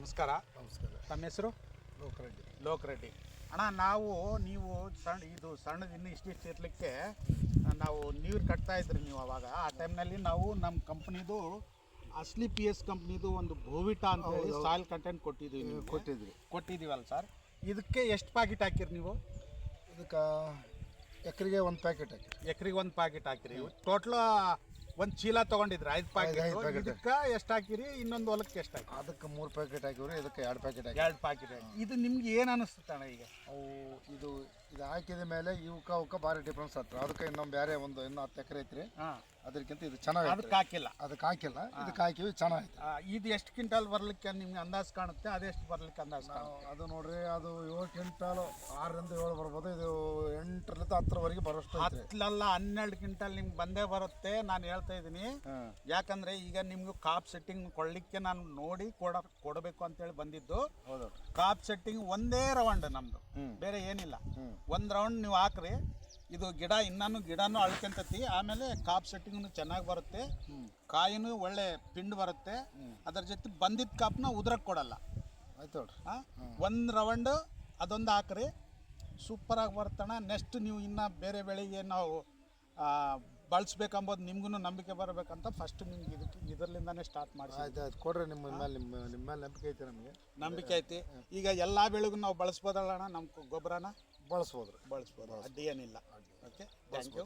ನಮಸ್ಕಾರ. ನಮಸ್ಕಾರ. ತಮ್ಮ ಹೆಸರು? ಲೋಕರೆಡ್ಡಿ. ಅಣ್ಣ, ನೀವು ಸಣ್ಣದು ಇನ್ನೂ ಇಷ್ಟಿಷ್ಟು ಇರಲಿಕ್ಕೆ ನಾವು ನೀರು ಕಟ್ತಾ ಇದ್ರಿ ನೀವು ಅವಾಗ. ಆ ಟೈಮ್ನಲ್ಲಿ ನಾವು ನಮ್ಮ ಕಂಪ್ನಿದು ಅಸ್ಲಿ PS ಕಂಪ್ನಿದು ಒಂದು ಬೋವಿಟಾ ಅಂತ ಹೇಳಿ ಸಾಯಿಲ್ ಕಂಟೆಂಟ್ ಕೊಟ್ಟಿದ್ದೀವಲ್ಲ ಸರ್. ಇದಕ್ಕೆ ಎಷ್ಟು ಪ್ಯಾಕೆಟ್ ಹಾಕಿರಿ ನೀವು? ಇದಕ್ಕೆ ಎಕರೆಗೆ ಒಂದು ಪ್ಯಾಕೆಟ್ ಹಾಕಿರಿ. ಟೋಟಲ್ ಒಂದು ಚೀಲ ತೊಗೊಂಡಿದ್ರಿ 5 ಪ್ಯಾಕೆಟ್. ಇದಕ್ಕೆ ಎಷ್ಟು ಹಾಕಿರಿ? ಇನ್ನೊಂದು ಹೊಲಕ್ಕೆ ಎಷ್ಟು ಹಾಕಿ? ಅದಕ್ಕೆ 3 ಪ್ಯಾಕೆಟ್ ಹಾಕಿವ್ರಿ. ಇದಕ್ಕೆ 2 ಪ್ಯಾಕೆಟ್ ಎರಡು ಪ್ಯಾಕೆಟ್. ಇದು ನಿಮ್ಗೆ ಏನು ಅನಿಸ್ತಣ್ಣ ಈಗ? ಇದು ಹಾಕಿದ ಮೇಲೆ ಇವಕ್ಕೆ ಭಾರಿ ಡಿಫ್ರೆನ್ಸ್ ಆಗ್ತದೆ. ಅದಕ್ಕೆ ಇನ್ನೊಂದು ಬೇರೆ ಒಂದು 10 ಎಕರೆ ಐತ್ರಿ. ಅದಕ್ಕಿಂತ ಇದು ಚೆನ್ನಾಗಿ ಅದಕ್ಕೆ ಹಾಕಿಲ್ಲ. ಇದಕ್ಕೆ ಹಾಕಿವಿ, ಚೆನ್ನಾಗೈತೆ. ಇದು ಎಷ್ಟು ಕ್ವಿಂಟಾಲ್ ಬರ್ಲಿಕ್ಕೆ ನಿಮ್ಗೆ ಅಂದಾಜು ಕಾಣುತ್ತೆ? ಅದೆಷ್ಟು ಬರ್ಲಿಕ್ಕೆ ಅಂದಾಜು? ಅದು ನೋಡ್ರಿ, ಅದು 7 ಕ್ವಿಂಟಾಲ್ 6ರಿಂದ 7 ಬರ್ಬೋದು. ಇದು 8ರಿಂದ 10ರವರೆಗೆ ಬರೋಷ್ಟು. 12 ಕ್ವಿಂಟಾಲ್ ನಿಮ್ಗೆ ಬಂದೇ ಬರುತ್ತೆ. ನಾನು ಹೇಳ್ತಾ ಇದ್ದೀನಿ, ಯಾಕಂದ್ರೆ ಈಗ ನಿಮ್ಗೆ ಕಾಪ್ ಸೆಟ್ಟಿಂಗ್ ಕೊಡ್ಲಿಕ್ಕೆ ನಾನು ನೋಡಿ ಕೊಡಬೇಕು ಅಂತೇಳಿ ಬಂದಿದ್ದು. ಹೌದು, ಕಾಪ್ ಸೆಟ್ಟಿಂಗ್ ಒಂದೇ ರೌಂಡ್ ನಮ್ದು, ಬೇರೆ ಏನಿಲ್ಲ. ಒಂದು ರೌಂಡ್ ನೀವು ಹಾಕ್ರಿ, ಇದು ಗಿಡನೂ ಅಳ್ಕೊಂತತಿ. ಆಮೇಲೆ ಕಾಪ್ ಸೆಟ್ಟಿಂಗ್ನು ಚೆನ್ನಾಗಿ ಬರುತ್ತೆ, ಕಾಯಿನೂ ಒಳ್ಳೆ ಪಿಂಡ್ ಬರುತ್ತೆ. ಅದರ ಜೊತೆ ಬಂದಿದ್ದ ಕಾಪ್ನ ಉದ್ರಕ್ಕೆ ಕೊಡಲ್ಲ. ಆಯ್ತು ನೋಡ್ರಿ. ಒಂದು ರೌಂಡ್ ಅದೊಂದು ಹಾಕ್ರಿ, ಸೂಪರಾಗಿ ಬರ್ತಣ. ನೆಕ್ಸ್ಟ್ ನೀವು ಇನ್ನು ಬೇರೆ ಬೆಳೆಗೆ ನಾವು ಬಳಸ್ಬೇಕಂಬೋದು ನಿಮ್ಗೂ ನಂಬಿಕೆ ಬರಬೇಕಂತ ಫಸ್ಟ್ ನಿಮ್ಗೆ ಇದರಲ್ಲಿಂದಾನೇ ಸ್ಟಾರ್ಟ್ ಮಾಡಿ. ಆಯ್ತು ಕೊಡ್ರಿ. ನಿಮ್ಮ ಮೇಲೆ ನಂಬಿಕೆ ಐತೆ. ನಮಗೆ ನಂಬಿಕೆ ಐತಿ. ಈಗ ಎಲ್ಲ ಬೆಳೆಗೂ ನಾವು ಬಳಸ್ಬೋದಲ್ಲ ನಮ್ಮ ಗೊಬ್ಬರನ? ಬಳಸ್ಬೋದು. ಅಡ್ಡಿ ಏನಿಲ್ಲ. Okay, thank you.